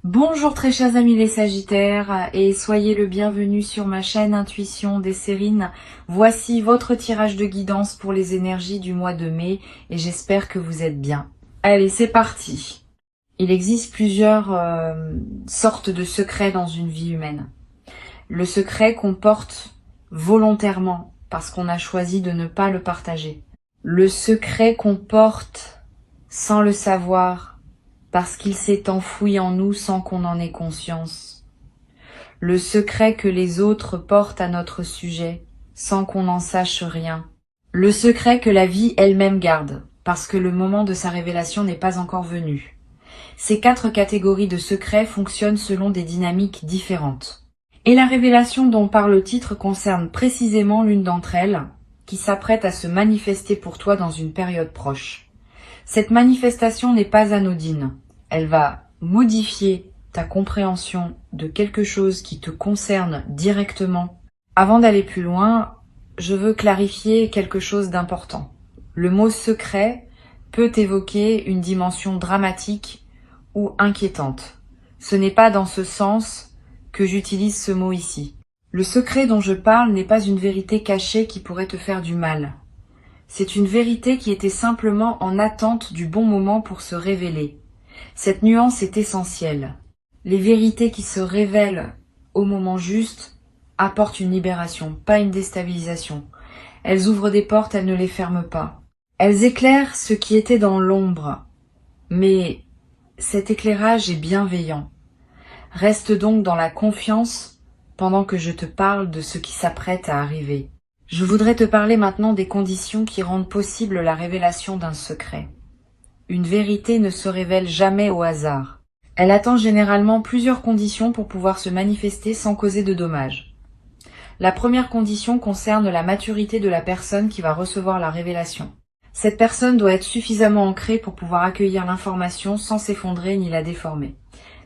Bonjour très chers amis les Sagittaires et soyez le bienvenu sur ma chaîne Intuition des Sérines. Voici votre tirage de guidance pour les énergies du mois de mai et j'espère que vous êtes bien. Allez, c'est parti. Il existe plusieurs sortes de secrets dans une vie humaine. Le secret qu'on porte volontairement parce qu'on a choisi de ne pas le partager. Le secret qu'on porte sans le savoir parce qu'il s'est enfoui en nous sans qu'on en ait conscience. Le secret que les autres portent à notre sujet, sans qu'on en sache rien. Le secret que la vie elle-même garde, parce que le moment de sa révélation n'est pas encore venu. Ces 4 catégories de secrets fonctionnent selon des dynamiques différentes. Et la révélation dont parle le titre concerne précisément l'une d'entre elles, qui s'apprête à se manifester pour toi dans une période proche. Cette manifestation n'est pas anodine. Elle va modifier ta compréhension de quelque chose qui te concerne directement. Avant d'aller plus loin, je veux clarifier quelque chose d'important. Le mot secret peut évoquer une dimension dramatique ou inquiétante. Ce n'est pas dans ce sens que j'utilise ce mot ici. Le secret dont je parle n'est pas une vérité cachée qui pourrait te faire du mal. C'est une vérité qui était simplement en attente du bon moment pour se révéler. Cette nuance est essentielle. Les vérités qui se révèlent au moment juste apportent une libération, pas une déstabilisation. Elles ouvrent des portes, elles ne les ferment pas. Elles éclairent ce qui était dans l'ombre. Mais cet éclairage est bienveillant. Reste donc dans la confiance pendant que je te parle de ce qui s'apprête à arriver. Je voudrais te parler maintenant des conditions qui rendent possible la révélation d'un secret. Une vérité ne se révèle jamais au hasard. Elle attend généralement plusieurs conditions pour pouvoir se manifester sans causer de dommages. La première condition concerne la maturité de la personne qui va recevoir la révélation. Cette personne doit être suffisamment ancrée pour pouvoir accueillir l'information sans s'effondrer ni la déformer.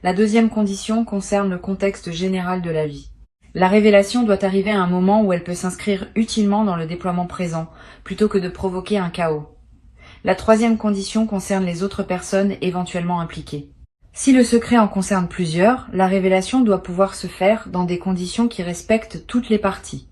La deuxième condition concerne le contexte général de la vie. La révélation doit arriver à un moment où elle peut s'inscrire utilement dans le déploiement présent, plutôt que de provoquer un chaos. La troisième condition concerne les autres personnes éventuellement impliquées. Si le secret en concerne plusieurs, la révélation doit pouvoir se faire dans des conditions qui respectent toutes les parties.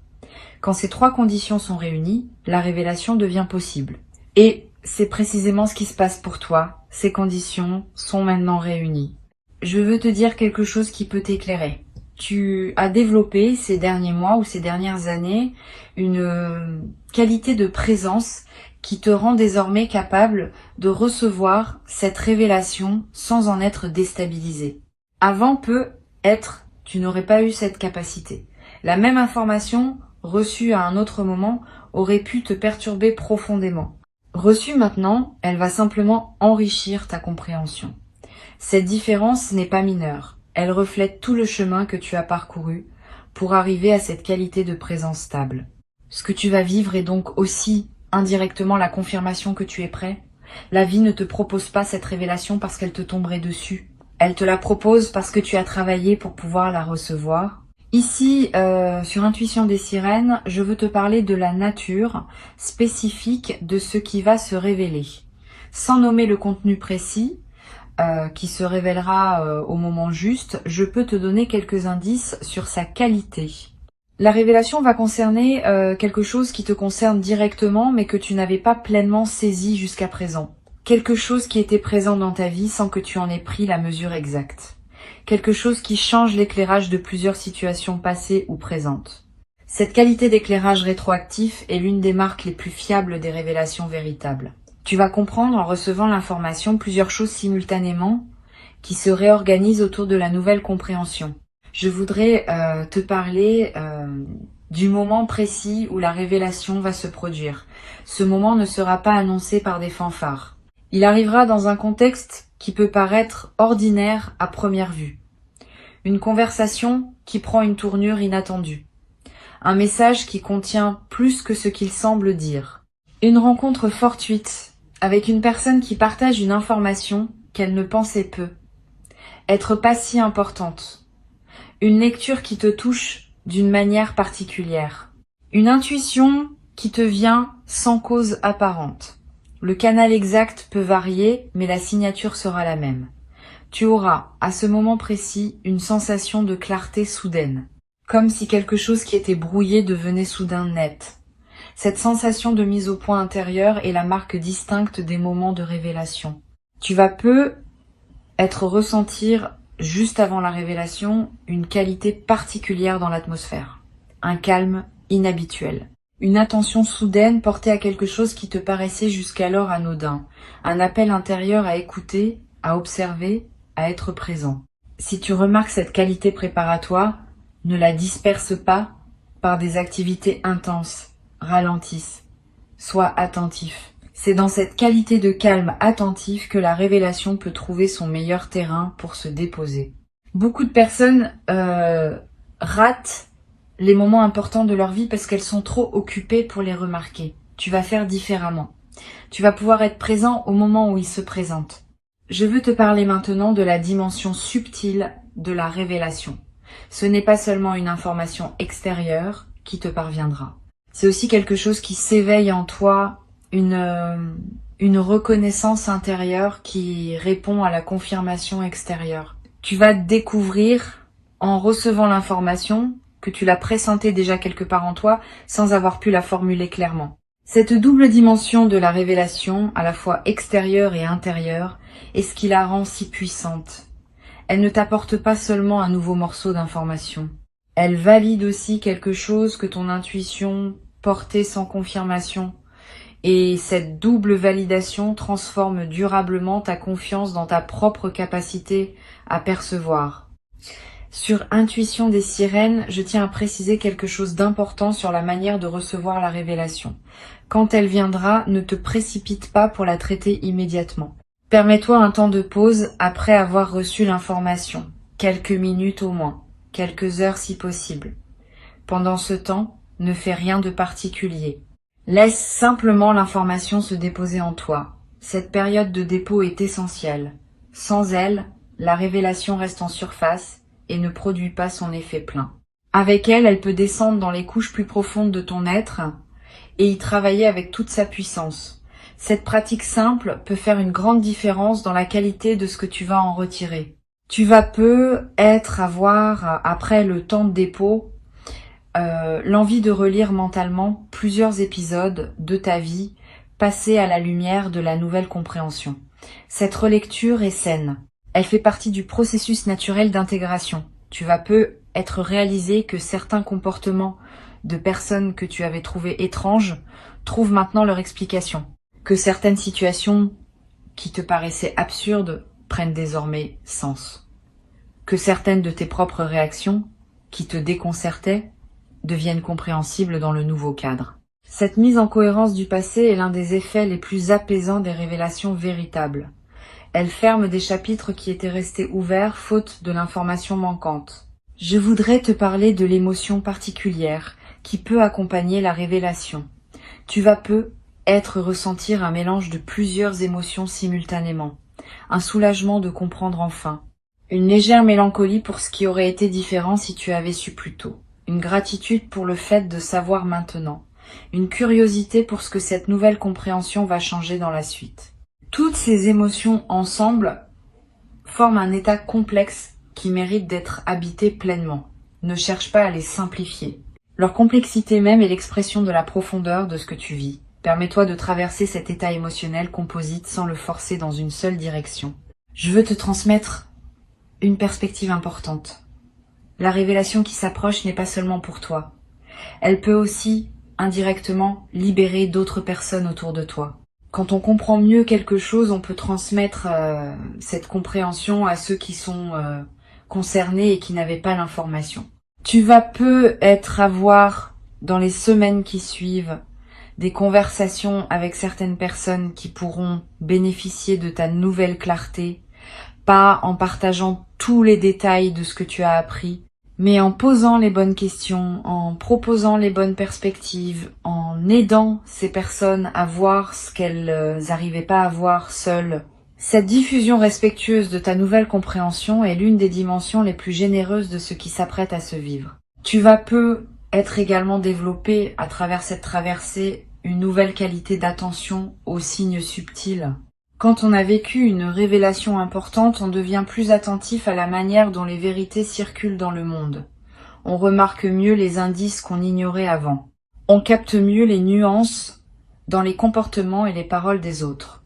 Quand ces 3 conditions sont réunies, la révélation devient possible. Et c'est précisément ce qui se passe pour toi. Ces conditions sont maintenant réunies. Je veux te dire quelque chose qui peut t'éclairer. Tu as développé ces derniers mois ou ces dernières années une qualité de présence qui te rend désormais capable de recevoir cette révélation sans en être déstabilisé. Avant peut-être, tu n'aurais pas eu cette capacité. La même information reçue à un autre moment aurait pu te perturber profondément. Reçue maintenant, elle va simplement enrichir ta compréhension. Cette différence n'est pas mineure. Elle reflète tout le chemin que tu as parcouru pour arriver à cette qualité de présence stable. Ce que tu vas vivre est donc aussi indirectement la confirmation que tu es prêt. La vie ne te propose pas cette révélation parce qu'elle te tomberait dessus. Elle te la propose parce que tu as travaillé pour pouvoir la recevoir. Ici, sur Intuition des Sirènes, je veux te parler de la nature spécifique de ce qui va se révéler. Sans nommer le contenu précis, qui se révélera au moment juste, je peux te donner quelques indices sur sa qualité. La révélation va concerner quelque chose qui te concerne directement mais que tu n'avais pas pleinement saisi jusqu'à présent. Quelque chose qui était présent dans ta vie sans que tu en aies pris la mesure exacte. Quelque chose qui change l'éclairage de plusieurs situations passées ou présentes. Cette qualité d'éclairage rétroactif est l'une des marques les plus fiables des révélations véritables. Tu vas comprendre en recevant l'information plusieurs choses simultanément qui se réorganisent autour de la nouvelle compréhension. Je voudrais te parler du moment précis où la révélation va se produire. Ce moment ne sera pas annoncé par des fanfares. Il arrivera dans un contexte qui peut paraître ordinaire à première vue. Une conversation qui prend une tournure inattendue. Un message qui contient plus que ce qu'il semble dire. Une rencontre fortuite avec une personne qui partage une information qu'elle ne pensait peu. Être pas si importante. Une lecture qui te touche d'une manière particulière. Une intuition qui te vient sans cause apparente. Le canal exact peut varier, mais la signature sera la même. Tu auras, à ce moment précis, une sensation de clarté soudaine, comme si quelque chose qui était brouillé devenait soudain net. Cette sensation de mise au point intérieure est la marque distincte des moments de révélation. Tu vas ressentir, juste avant la révélation, une qualité particulière dans l'atmosphère. Un calme inhabituel. Une attention soudaine portée à quelque chose qui te paraissait jusqu'alors anodin. Un appel intérieur à écouter, à observer, à être présent. Si tu remarques cette qualité préparatoire, ne la disperse pas par des activités intenses. Ralentisse. Sois attentif. C'est dans cette qualité de calme attentif que la révélation peut trouver son meilleur terrain pour se déposer. Beaucoup de personnes ratent les moments importants de leur vie parce qu'elles sont trop occupées pour les remarquer. Tu vas faire différemment. Tu vas pouvoir être présent au moment où ils se présentent. Je veux te parler maintenant de la dimension subtile de la révélation. Ce n'est pas seulement une information extérieure qui te parviendra. C'est aussi quelque chose qui s'éveille en toi, une reconnaissance intérieure qui répond à la confirmation extérieure. Tu vas découvrir, en recevant l'information, que tu l'as pressentie déjà quelque part en toi, sans avoir pu la formuler clairement. Cette double dimension de la révélation, à la fois extérieure et intérieure, est ce qui la rend si puissante. Elle ne t'apporte pas seulement un nouveau morceau d'information. Elle valide aussi quelque chose que ton intuition portait sans confirmation. Et cette double validation transforme durablement ta confiance dans ta propre capacité à percevoir. Sur Intuition des sirènes, je tiens à préciser quelque chose d'important sur la manière de recevoir la révélation. Quand elle viendra, ne te précipite pas pour la traiter immédiatement. Permets-toi un temps de pause après avoir reçu l'information, quelques minutes au moins, quelques heures si possible. Pendant ce temps, ne fais rien de particulier. Laisse simplement l'information se déposer en toi. Cette période de dépôt est essentielle. Sans elle, la révélation reste en surface et ne produit pas son effet plein. Avec elle, elle peut descendre dans les couches plus profondes de ton être et y travailler avec toute sa puissance. Cette pratique simple peut faire une grande différence dans la qualité de ce que tu vas en retirer. Tu vas avoir, après le temps de dépôt, l'envie de relire mentalement plusieurs épisodes de ta vie passés à la lumière de la nouvelle compréhension. Cette relecture est saine. Elle fait partie du processus naturel d'intégration. Tu vas être réalisé que certains comportements de personnes que tu avais trouvées étranges trouvent maintenant leur explication. Que certaines situations qui te paraissaient absurdes prennent désormais sens. Que certaines de tes propres réactions, qui te déconcertaient, deviennent compréhensibles dans le nouveau cadre. Cette mise en cohérence du passé est l'un des effets les plus apaisants des révélations véritables. Elle ferme des chapitres qui étaient restés ouverts faute de l'information manquante. Je voudrais te parler de l'émotion particulière qui peut accompagner la révélation. Tu vas ressentir un mélange de plusieurs émotions simultanément. Un soulagement de comprendre enfin. Une légère mélancolie pour ce qui aurait été différent si tu avais su plus tôt. Une gratitude pour le fait de savoir maintenant. Une curiosité pour ce que cette nouvelle compréhension va changer dans la suite. Toutes ces émotions ensemble forment un état complexe qui mérite d'être habité pleinement. Ne cherche pas à les simplifier. Leur complexité même est l'expression de la profondeur de ce que tu vis. Permets-toi de traverser cet état émotionnel composite sans le forcer dans une seule direction. Je veux te transmettre une perspective importante. La révélation qui s'approche n'est pas seulement pour toi. Elle peut aussi, indirectement, libérer d'autres personnes autour de toi. Quand on comprend mieux quelque chose, on peut transmettre cette compréhension à ceux qui sont concernés et qui n'avaient pas l'information. Tu vas avoir, dans les semaines qui suivent, des conversations avec certaines personnes qui pourront bénéficier de ta nouvelle clarté, pas en partageant tous les détails de ce que tu as appris, mais en posant les bonnes questions, en proposant les bonnes perspectives, en aidant ces personnes à voir ce qu'elles n'arrivaient pas à voir seules. Cette diffusion respectueuse de ta nouvelle compréhension est l'une des dimensions les plus généreuses de ce qui s'apprête à se vivre. Tu vas être également développé à travers cette traversée une nouvelle qualité d'attention aux signes subtils. Quand on a vécu une révélation importante, on devient plus attentif à la manière dont les vérités circulent dans le monde. On remarque mieux les indices qu'on ignorait avant. On capte mieux les nuances dans les comportements et les paroles des autres.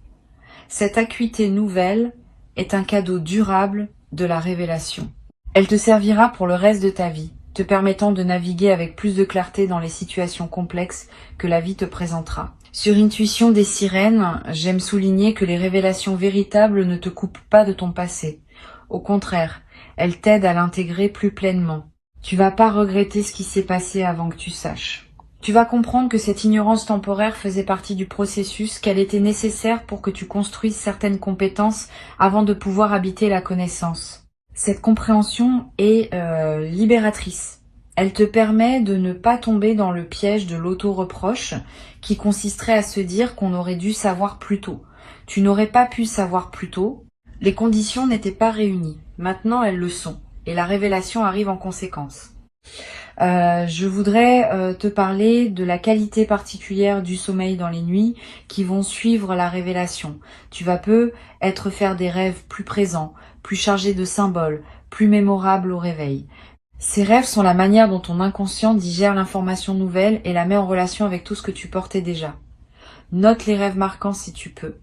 Cette acuité nouvelle est un cadeau durable de la révélation. Elle te servira pour le reste de ta vie, te permettant de naviguer avec plus de clarté dans les situations complexes que la vie te présentera. Sur Intuition des sirènes, j'aime souligner que les révélations véritables ne te coupent pas de ton passé. Au contraire, elles t'aident à l'intégrer plus pleinement. Tu vas pas regretter ce qui s'est passé avant que tu saches. Tu vas comprendre que cette ignorance temporaire faisait partie du processus, qu'elle était nécessaire pour que tu construises certaines compétences avant de pouvoir habiter la connaissance. Cette compréhension est libératrice. Elle te permet de ne pas tomber dans le piège de l'auto-reproche qui consisterait à se dire qu'on aurait dû savoir plus tôt. Tu n'aurais pas pu savoir plus tôt. Les conditions n'étaient pas réunies. Maintenant, elles le sont. Et la révélation arrive en conséquence. Je voudrais te parler de la qualité particulière du sommeil dans les nuits qui vont suivre la révélation. Tu vas peut-être faire des rêves plus présents, plus chargés de symboles, plus mémorables au réveil. Ces rêves sont la manière dont ton inconscient digère l'information nouvelle et la met en relation avec tout ce que tu portais déjà. Note les rêves marquants si tu peux.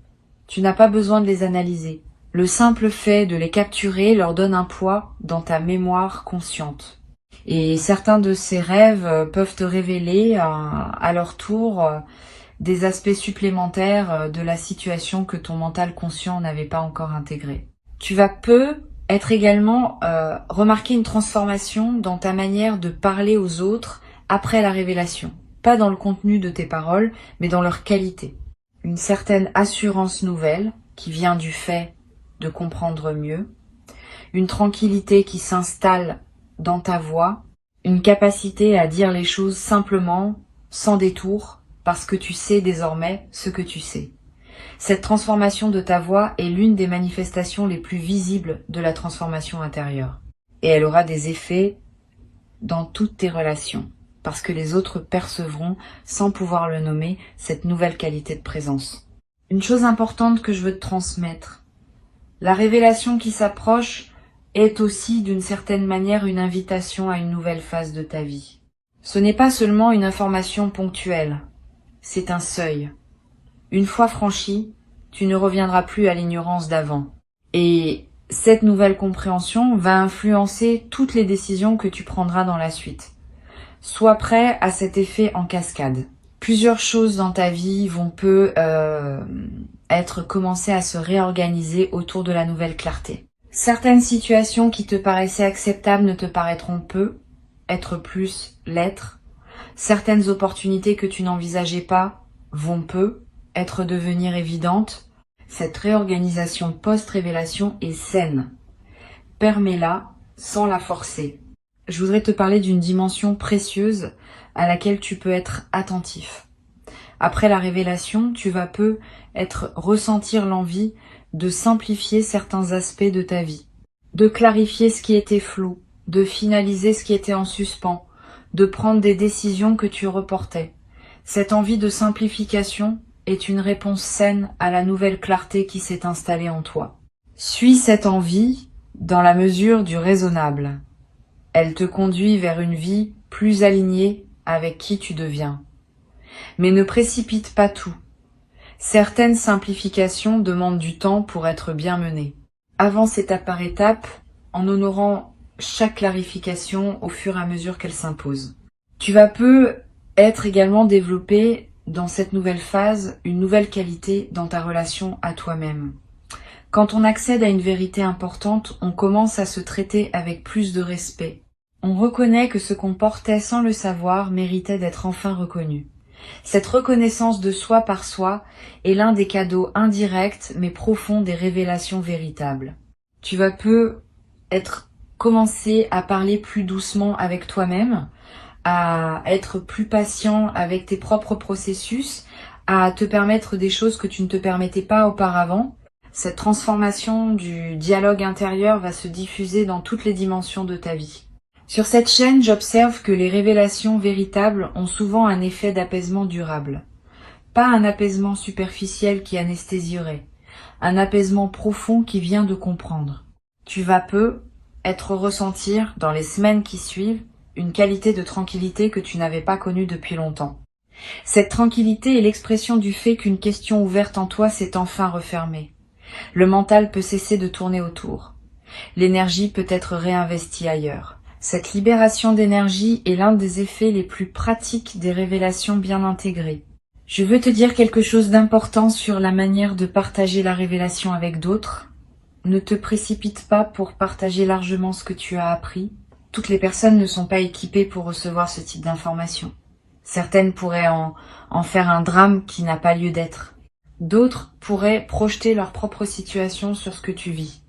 Tu n'as pas besoin de les analyser. Le simple fait de les capturer leur donne un poids dans ta mémoire consciente. Et certains de ces rêves peuvent te révéler à leur tour des aspects supplémentaires de la situation que ton mental conscient n'avait pas encore intégré. Tu vas être également remarquer une transformation dans ta manière de parler aux autres après la révélation. Pas dans le contenu de tes paroles, mais dans leur qualité. Une certaine assurance nouvelle qui vient du fait de comprendre mieux. Une tranquillité qui s'installe dans ta voix. Une capacité à dire les choses simplement, sans détour, parce que tu sais désormais ce que tu sais. Cette transformation de ta voix est l'une des manifestations les plus visibles de la transformation intérieure. Et elle aura des effets dans toutes tes relations, parce que les autres percevront, sans pouvoir le nommer, cette nouvelle qualité de présence. Une chose importante que je veux te transmettre, la révélation qui s'approche est aussi d'une certaine manière une invitation à une nouvelle phase de ta vie. Ce n'est pas seulement une information ponctuelle, c'est un seuil. Une fois franchi, tu ne reviendras plus à l'ignorance d'avant. Et cette nouvelle compréhension va influencer toutes les décisions que tu prendras dans la suite. Sois prêt à cet effet en cascade. Plusieurs choses dans ta vie vont être commencées à se réorganiser autour de la nouvelle clarté. Certaines situations qui te paraissaient acceptables ne te paraîtront être plus l'être. Certaines opportunités que tu n'envisageais pas vont devenir évidentes. Cette réorganisation post-révélation est saine. Permets-la sans la forcer. Je voudrais te parler d'une dimension précieuse à laquelle tu peux être attentif. Après la révélation, tu vas ressentir l'envie de simplifier certains aspects de ta vie, de clarifier ce qui était flou, de finaliser ce qui était en suspens, de prendre des décisions que tu reportais. Cette envie de simplification est une réponse saine à la nouvelle clarté qui s'est installée en toi. Suis cette envie dans la mesure du raisonnable. Elle te conduit vers une vie plus alignée avec qui tu deviens. Mais ne précipite pas tout. Certaines simplifications demandent du temps pour être bien menées. Avance étape par étape en honorant chaque clarification au fur et à mesure qu'elle s'impose. Tu vas être également développé dans cette nouvelle phase une nouvelle qualité dans ta relation à toi-même. Quand on accède à une vérité importante, on commence à se traiter avec plus de respect. On reconnaît que ce qu'on portait sans le savoir méritait d'être enfin reconnu. Cette reconnaissance de soi par soi est l'un des cadeaux indirects mais profonds des révélations véritables. Tu vas commencer à parler plus doucement avec toi-même, à être plus patient avec tes propres processus, à te permettre des choses que tu ne te permettais pas auparavant. Cette transformation du dialogue intérieur va se diffuser dans toutes les dimensions de ta vie. Sur cette chaîne, j'observe que les révélations véritables ont souvent un effet d'apaisement durable. Pas un apaisement superficiel qui anesthésierait, un apaisement profond qui vient de comprendre. Tu vas peu ressentir, dans les semaines qui suivent, une qualité de tranquillité que tu n'avais pas connue depuis longtemps. Cette tranquillité est l'expression du fait qu'une question ouverte en toi s'est enfin refermée. Le mental peut cesser de tourner autour. L'énergie peut être réinvestie ailleurs. Cette libération d'énergie est l'un des effets les plus pratiques des révélations bien intégrées. Je veux te dire quelque chose d'important sur la manière de partager la révélation avec d'autres. Ne te précipite pas pour partager largement ce que tu as appris. Toutes les personnes ne sont pas équipées pour recevoir ce type d'informations. Certaines pourraient en faire un drame qui n'a pas lieu d'être. D'autres pourraient projeter leur propre situation sur ce que tu vis.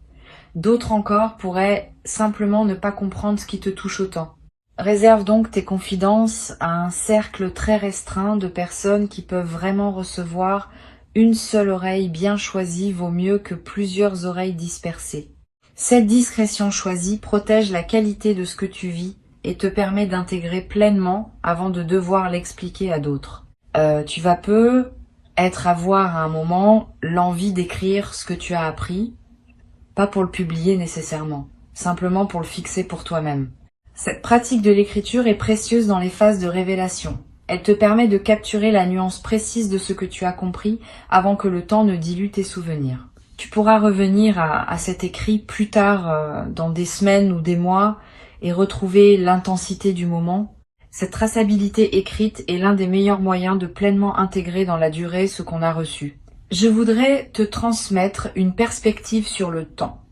D'autres encore pourraient simplement ne pas comprendre ce qui te touche autant. Réserve donc tes confidences à un cercle très restreint de personnes qui peuvent vraiment recevoir. Une seule oreille bien choisie vaut mieux que plusieurs oreilles dispersées. Cette discrétion choisie protège la qualité de ce que tu vis et te permet d'intégrer pleinement avant de devoir l'expliquer à d'autres. Tu vas peu avoir à un moment l'envie d'écrire ce que tu as appris, pas pour le publier nécessairement, simplement pour le fixer pour toi-même. Cette pratique de l'écriture est précieuse dans les phases de révélation. Elle te permet de capturer la nuance précise de ce que tu as compris avant que le temps ne dilue tes souvenirs. Tu pourras revenir à cet écrit plus tard, dans des semaines ou des mois, et retrouver l'intensité du moment. Cette traçabilité écrite est l'un des meilleurs moyens de pleinement intégrer dans la durée ce qu'on a reçu. Je voudrais te transmettre une perspective sur le temps.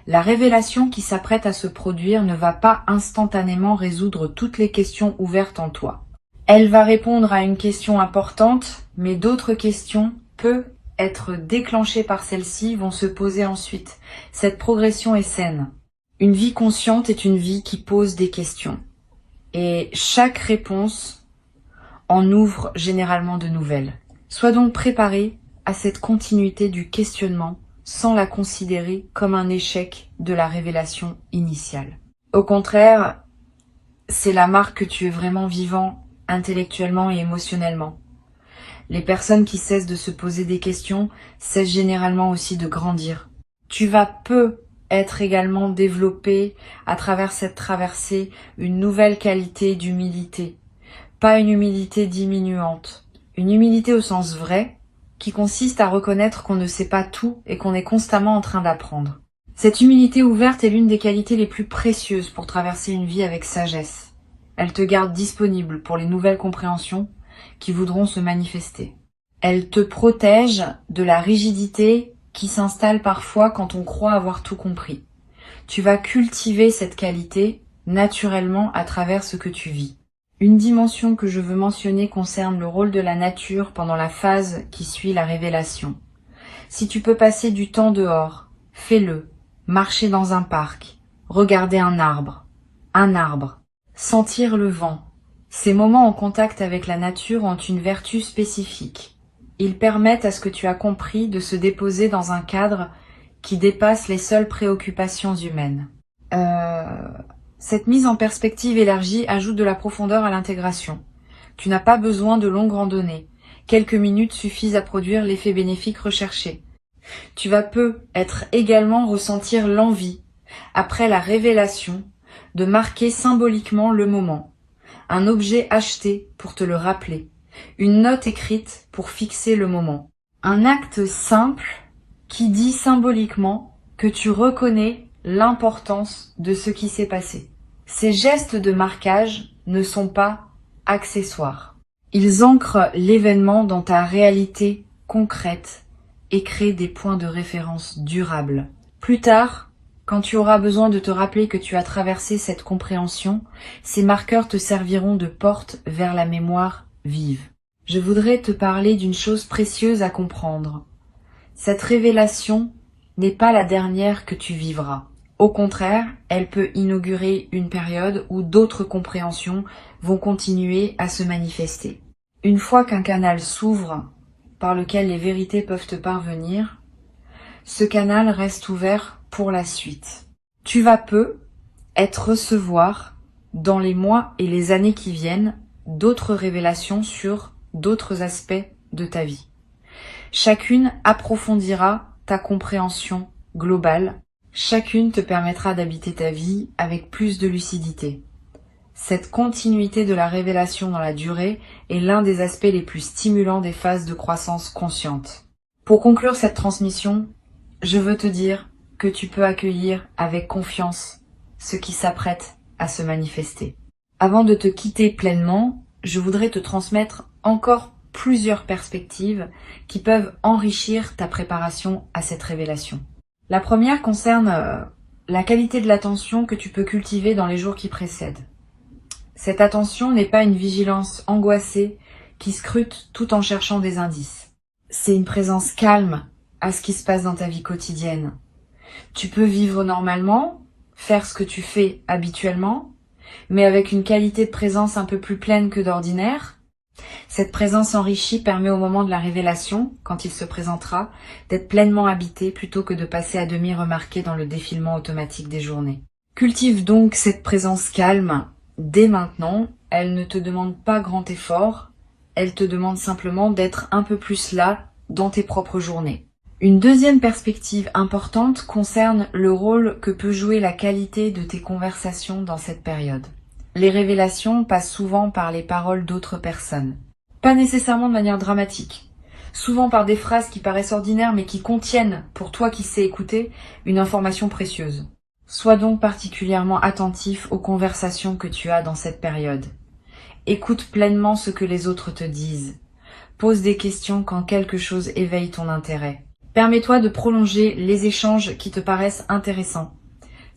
La révélation qui s'apprête à se produire ne va pas instantanément résoudre toutes les questions ouvertes en toi. Elle va répondre à une question importante, mais d'autres questions, peu être déclenchées par celle-ci, vont se poser ensuite. Cette progression est saine. Une vie consciente est une vie qui pose des questions. Et chaque réponse en ouvre généralement de nouvelles. Sois donc préparé à cette continuité du questionnement sans la considérer comme un échec de la révélation initiale. Au contraire, c'est la marque que tu es vraiment vivant intellectuellement et émotionnellement. Les personnes qui cessent de se poser des questions cessent généralement aussi de grandir. Tu vas peu être également développé à travers cette traversée une nouvelle qualité d'humilité. Pas une humilité diminuante, une humilité au sens vrai, qui consiste à reconnaître qu'on ne sait pas tout et qu'on est constamment en train d'apprendre. Cette humilité ouverte est l'une des qualités les plus précieuses pour traverser une vie avec sagesse. Elle te garde disponible pour les nouvelles compréhensions qui voudront se manifester. Elle te protège de la rigidité qui s'installe parfois quand on croit avoir tout compris. Tu vas cultiver cette qualité naturellement à travers ce que tu vis. Une dimension que je veux mentionner concerne le rôle de la nature pendant la phase qui suit la révélation. Si tu peux passer du temps dehors, fais-le. Marcher dans un parc, regarder un arbre, sentir le vent. Ces moments en contact avec la nature ont une vertu spécifique. Ils permettent à ce que tu as compris de se déposer dans un cadre qui dépasse les seules préoccupations humaines. Cette mise en perspective élargie ajoute de la profondeur à l'intégration. Tu n'as pas besoin de longues randonnées. Quelques minutes suffisent à produire l'effet bénéfique recherché. Tu vas peu également ressentir l'envie, après la révélation, de marquer symboliquement le moment. Un objet acheté pour te le rappeler. Une note écrite pour fixer le moment. Un acte simple qui dit symboliquement que tu reconnais l'importance de ce qui s'est passé. Ces gestes de marquage ne sont pas accessoires. Ils ancrent l'événement dans ta réalité concrète et créent des points de référence durables. Plus tard, quand tu auras besoin de te rappeler que tu as traversé cette compréhension, ces marqueurs te serviront de porte vers la mémoire vive. Je voudrais te parler d'une chose précieuse à comprendre. Cette révélation n'est pas la dernière que tu vivras. Au contraire, elle peut inaugurer une période où d'autres compréhensions vont continuer à se manifester. Une fois qu'un canal s'ouvre par lequel les vérités peuvent te parvenir, ce canal reste ouvert pour la suite. Tu vas peu recevoir, dans les mois et les années qui viennent, d'autres révélations sur d'autres aspects de ta vie. Chacune approfondira ta compréhension globale. Chacune te permettra d'habiter ta vie avec plus de lucidité. Cette continuité de la révélation dans la durée est l'un des aspects les plus stimulants des phases de croissance consciente. Pour conclure cette transmission, je veux te dire que tu peux accueillir avec confiance ce qui s'apprête à se manifester. Avant de te quitter pleinement, je voudrais te transmettre encore plusieurs perspectives qui peuvent enrichir ta préparation à cette révélation. La première concerne la qualité de l'attention que tu peux cultiver dans les jours qui précèdent. Cette attention n'est pas une vigilance angoissée qui scrute tout en cherchant des indices. C'est une présence calme à ce qui se passe dans ta vie quotidienne. Tu peux vivre normalement, faire ce que tu fais habituellement, mais avec une qualité de présence un peu plus pleine que d'ordinaire. Cette présence enrichie permet au moment de la révélation, quand il se présentera, d'être pleinement habité plutôt que de passer à demi remarqué dans le défilement automatique des journées. Cultive donc cette présence calme dès maintenant. Elle ne te demande pas grand effort, elle te demande simplement d'être un peu plus là dans tes propres journées. Une deuxième perspective importante concerne le rôle que peut jouer la qualité de tes conversations dans cette période. Les révélations passent souvent par les paroles d'autres personnes. Pas nécessairement de manière dramatique. Souvent par des phrases qui paraissent ordinaires mais qui contiennent, pour toi qui sais écouter, une information précieuse. Sois donc particulièrement attentif aux conversations que tu as dans cette période. Écoute pleinement ce que les autres te disent. Pose des questions quand quelque chose éveille ton intérêt. Permets-toi de prolonger les échanges qui te paraissent intéressants.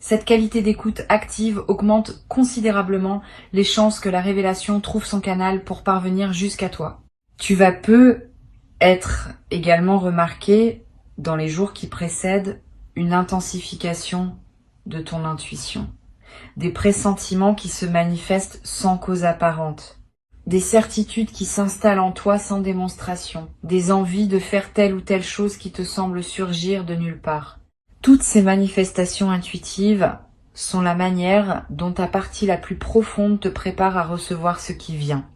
Cette qualité d'écoute active augmente considérablement les chances que la révélation trouve son canal pour parvenir jusqu'à toi. Tu vas peu être également remarqué dans les jours qui précèdent une intensification de ton intuition, des pressentiments qui se manifestent sans cause apparente, des certitudes qui s'installent en toi sans démonstration, des envies de faire telle ou telle chose qui te semble surgir de nulle part. Toutes ces manifestations intuitives sont la manière dont ta partie la plus profonde te prépare à recevoir ce qui vient.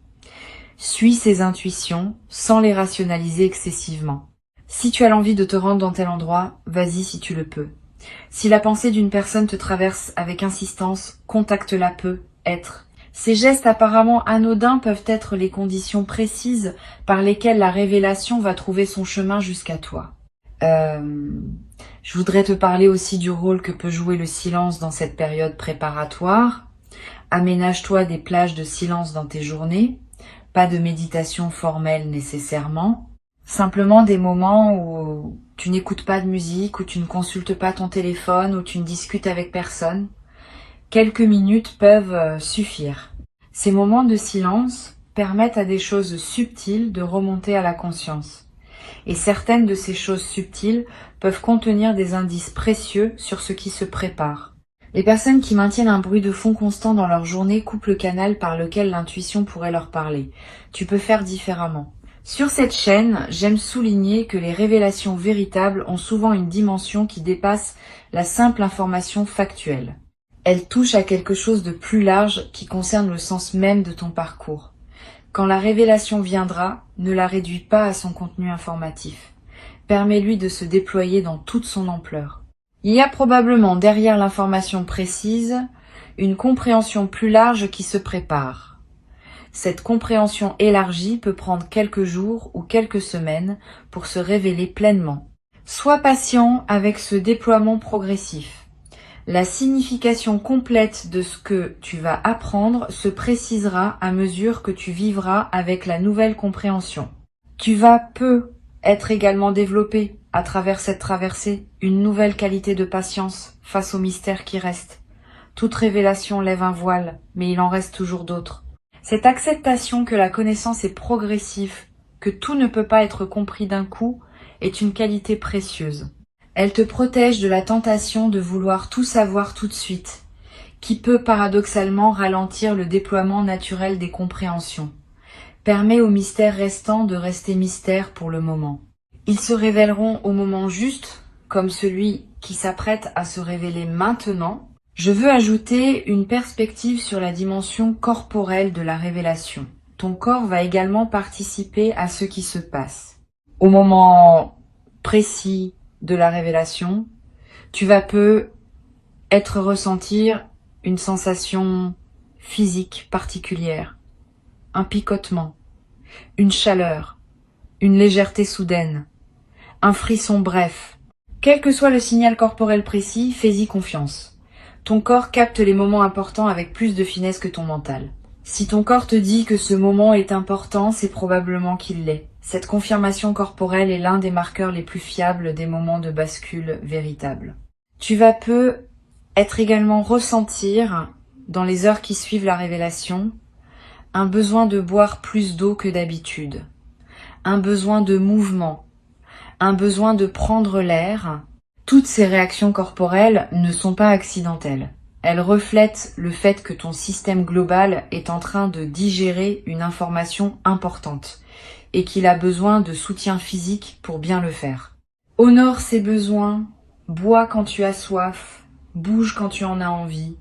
Suis ces intuitions sans les rationaliser excessivement. Si tu as l'envie de te rendre dans tel endroit, vas-y si tu le peux. Si la pensée d'une personne te traverse avec insistance, contacte-la peu, être. Ces gestes apparemment anodins peuvent être les conditions précises par lesquelles la révélation va trouver son chemin jusqu'à toi. Je voudrais te parler aussi du rôle que peut jouer le silence dans cette période préparatoire. Aménage-toi des plages de silence dans tes journées, pas de méditation formelle nécessairement, simplement des moments où tu n'écoutes pas de musique, où tu ne consultes pas ton téléphone, où tu ne discutes avec personne. Quelques minutes peuvent suffire. Ces moments de silence permettent à des choses subtiles de remonter à la conscience. Et certaines de ces choses subtiles peuvent contenir des indices précieux sur ce qui se prépare. Les personnes qui maintiennent un bruit de fond constant dans leur journée coupent le canal par lequel l'intuition pourrait leur parler. Tu peux faire différemment. Sur cette chaîne, j'aime souligner que les révélations véritables ont souvent une dimension qui dépasse la simple information factuelle. Elles touchent à quelque chose de plus large qui concerne le sens même de ton parcours. Quand la révélation viendra, ne la réduis pas à son contenu informatif. Permets-lui de se déployer dans toute son ampleur. Il y a probablement derrière l'information précise une compréhension plus large qui se prépare. Cette compréhension élargie peut prendre quelques jours ou quelques semaines pour se révéler pleinement. Sois patient avec ce déploiement progressif. La signification complète de ce que tu vas apprendre se précisera à mesure que tu vivras avec la nouvelle compréhension. Tu vas peu être également développé à travers cette traversée, une nouvelle qualité de patience face aux mystères qui restent. Toute révélation lève un voile, mais il en reste toujours d'autres. Cette acceptation que la connaissance est progressive, que tout ne peut pas être compris d'un coup, est une qualité précieuse. Elle te protège de la tentation de vouloir tout savoir tout de suite, qui peut paradoxalement ralentir le déploiement naturel des compréhensions. Permet aux mystères restants de rester mystères pour le moment. Ils se révéleront au moment juste, comme celui qui s'apprête à se révéler maintenant. Je veux ajouter une perspective sur la dimension corporelle de la révélation. Ton corps va également participer à ce qui se passe. Au moment précis de la révélation, tu vas peu ressentir une sensation physique particulière, un picotement, une chaleur, une légèreté soudaine, un frisson bref. Quel que soit le signal corporel précis, fais-y confiance. Ton corps capte les moments importants avec plus de finesse que ton mental. Si ton corps te dit que ce moment est important, c'est probablement qu'il l'est. Cette confirmation corporelle est l'un des marqueurs les plus fiables des moments de bascule véritable. Tu vas peu être également ressentir, dans les heures qui suivent la révélation, un besoin de boire plus d'eau que d'habitude, un besoin de mouvement, un besoin de prendre l'air. Toutes ces réactions corporelles ne sont pas accidentelles. Elles reflètent le fait que ton système global est en train de digérer une information importante et qu'il a besoin de soutien physique pour bien le faire. Honore ses besoins, bois quand tu as soif, bouge quand tu en as envie,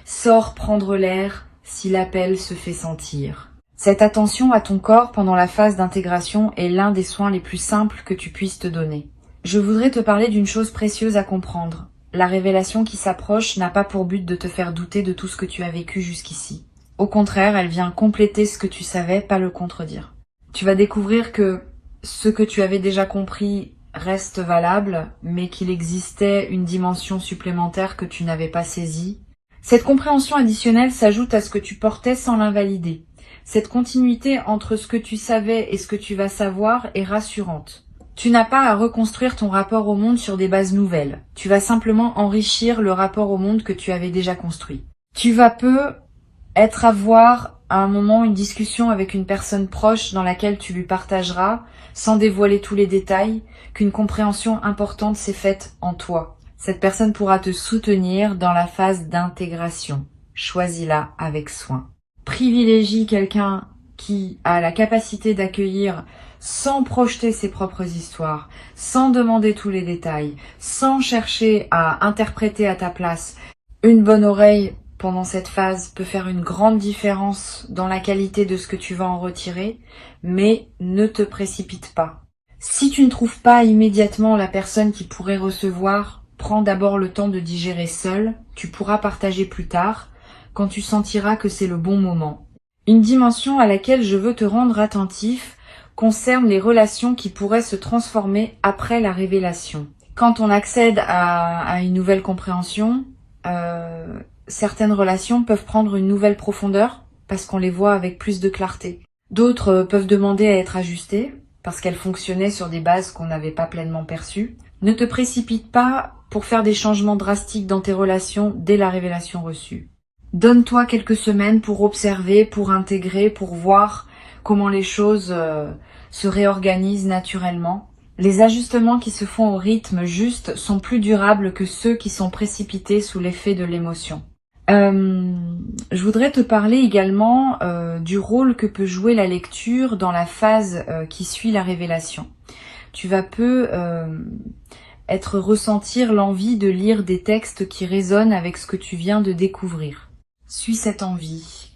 sors prendre l'air si l'appel se fait sentir. Cette attention à ton corps pendant la phase d'intégration est l'un des soins les plus simples que tu puisses te donner. Je voudrais te parler d'une chose précieuse à comprendre. La révélation qui s'approche n'a pas pour but de te faire douter de tout ce que tu as vécu jusqu'ici. Au contraire, elle vient compléter ce que tu savais, pas le contredire. Tu vas découvrir que ce que tu avais déjà compris reste valable, mais qu'il existait une dimension supplémentaire que tu n'avais pas saisie. Cette compréhension additionnelle s'ajoute à ce que tu portais sans l'invalider. Cette continuité entre ce que tu savais et ce que tu vas savoir est rassurante. Tu n'as pas à reconstruire ton rapport au monde sur des bases nouvelles. Tu vas simplement enrichir le rapport au monde que tu avais déjà construit. Tu vas peu avoir à un moment une discussion avec une personne proche dans laquelle tu lui partageras, sans dévoiler tous les détails, qu'une compréhension importante s'est faite en toi. Cette personne pourra te soutenir dans la phase d'intégration. Choisis-la avec soin. Privilégie quelqu'un qui a la capacité d'accueillir sans projeter ses propres histoires, sans demander tous les détails, sans chercher à interpréter à ta place. Une bonne oreille pendant cette phase peut faire une grande différence dans la qualité de ce que tu vas en retirer, mais ne te précipite pas. Si tu ne trouves pas immédiatement la personne qui pourrait recevoir, prends d'abord le temps de digérer seul, tu pourras partager plus tard, quand tu sentiras que c'est le bon moment. Une dimension à laquelle je veux te rendre attentif concerne les relations qui pourraient se transformer après la révélation. Quand on accède à une nouvelle compréhension, certaines relations peuvent prendre une nouvelle profondeur parce qu'on les voit avec plus de clarté. D'autres peuvent demander à être ajustées parce qu'elles fonctionnaient sur des bases qu'on n'avait pas pleinement perçues. Ne te précipite pas pour faire des changements drastiques dans tes relations dès la révélation reçue. Donne-toi quelques semaines pour observer, pour intégrer, pour voir comment les choses se réorganisent naturellement. Les ajustements qui se font au rythme juste sont plus durables que ceux qui sont précipités sous l'effet de l'émotion. Je voudrais te parler également du rôle que peut jouer la lecture dans la phase qui suit la révélation. Tu vas peu ressentir l'envie de lire des textes qui résonnent avec ce que tu viens de découvrir. Suis cette envie.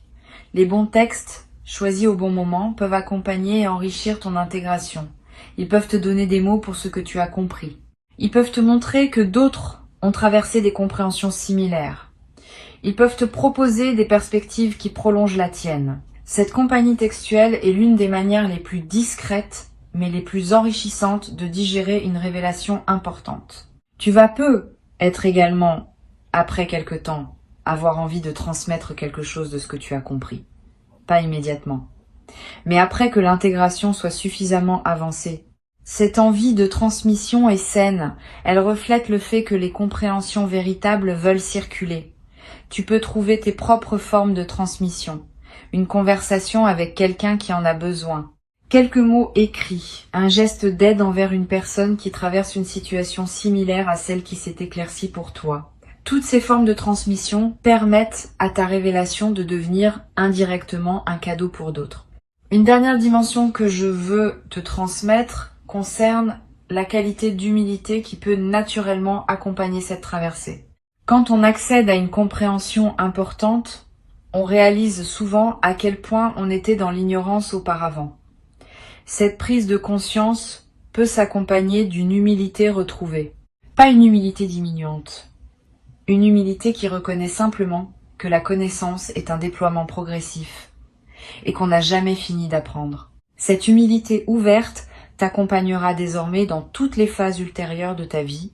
Les bons textes, choisis au bon moment, peuvent accompagner et enrichir ton intégration. Ils peuvent te donner des mots pour ce que tu as compris. Ils peuvent te montrer que d'autres ont traversé des compréhensions similaires. Ils peuvent te proposer des perspectives qui prolongent la tienne. Cette compagnie textuelle est l'une des manières les plus discrètes, mais les plus enrichissantes de digérer une révélation importante. Tu vas peu être également, après quelque temps, avoir envie de transmettre quelque chose de ce que tu as compris. Pas immédiatement. Mais après que l'intégration soit suffisamment avancée, cette envie de transmission est saine. Elle reflète le fait que les compréhensions véritables veulent circuler. Tu peux trouver tes propres formes de transmission. Une conversation avec quelqu'un qui en a besoin. Quelques mots écrits. Un geste d'aide envers une personne qui traverse une situation similaire à celle qui s'est éclaircie pour toi. Toutes ces formes de transmission permettent à ta révélation de devenir indirectement un cadeau pour d'autres. Une dernière dimension que je veux te transmettre concerne la qualité d'humilité qui peut naturellement accompagner cette traversée. Quand on accède à une compréhension importante, on réalise souvent à quel point on était dans l'ignorance auparavant. Cette prise de conscience peut peut s'accompagner d'une humilité retrouvée. Pas une humilité diminuante, une humilité qui reconnaît simplement que la connaissance est un déploiement progressif et qu'on n'a jamais fini d'apprendre. Cette humilité ouverte t'accompagnera désormais dans toutes les phases ultérieures de ta vie,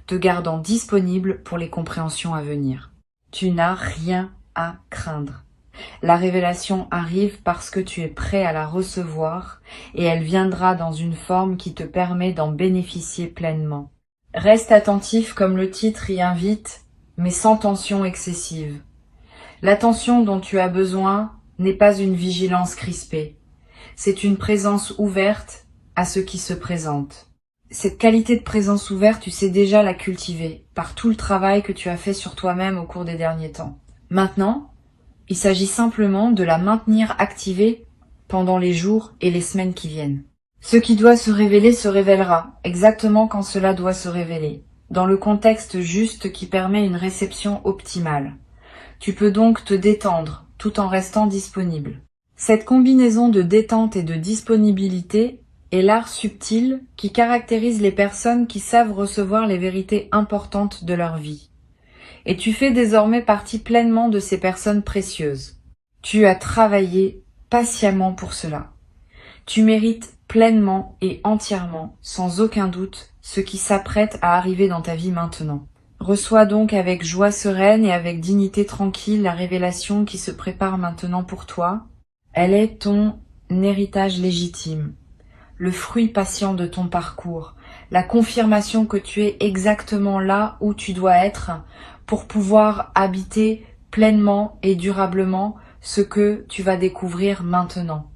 te gardant disponible pour les compréhensions à venir. Tu n'as rien à craindre. La révélation arrive parce que tu es prêt à la recevoir et elle viendra dans une forme qui te permet d'en bénéficier pleinement. Reste attentif comme le titre y invite, mais sans tension excessive. L'attention dont tu as besoin n'est pas une vigilance crispée. C'est une présence ouverte à ce qui se présente. Cette qualité de présence ouverte, tu sais déjà la cultiver par tout le travail que tu as fait sur toi-même au cours des derniers temps. Maintenant, il s'agit simplement de la maintenir activée pendant les jours et les semaines qui viennent. Ce qui doit se révéler se révélera, exactement quand cela doit se révéler, dans le contexte juste qui permet une réception optimale. Tu peux donc te détendre tout en restant disponible. Cette combinaison de détente et de disponibilité est l'art subtil qui caractérise les personnes qui savent recevoir les vérités importantes de leur vie. Et tu fais désormais partie pleinement de ces personnes précieuses. Tu as travaillé patiemment pour cela. Tu mérites pleinement et entièrement, sans aucun doute, ce qui s'apprête à arriver dans ta vie maintenant. Reçois donc avec joie sereine et avec dignité tranquille la révélation qui se prépare maintenant pour toi. Elle est ton héritage légitime, le fruit patient de ton parcours, la confirmation que tu es exactement là où tu dois être pour pouvoir habiter pleinement et durablement ce que tu vas découvrir maintenant.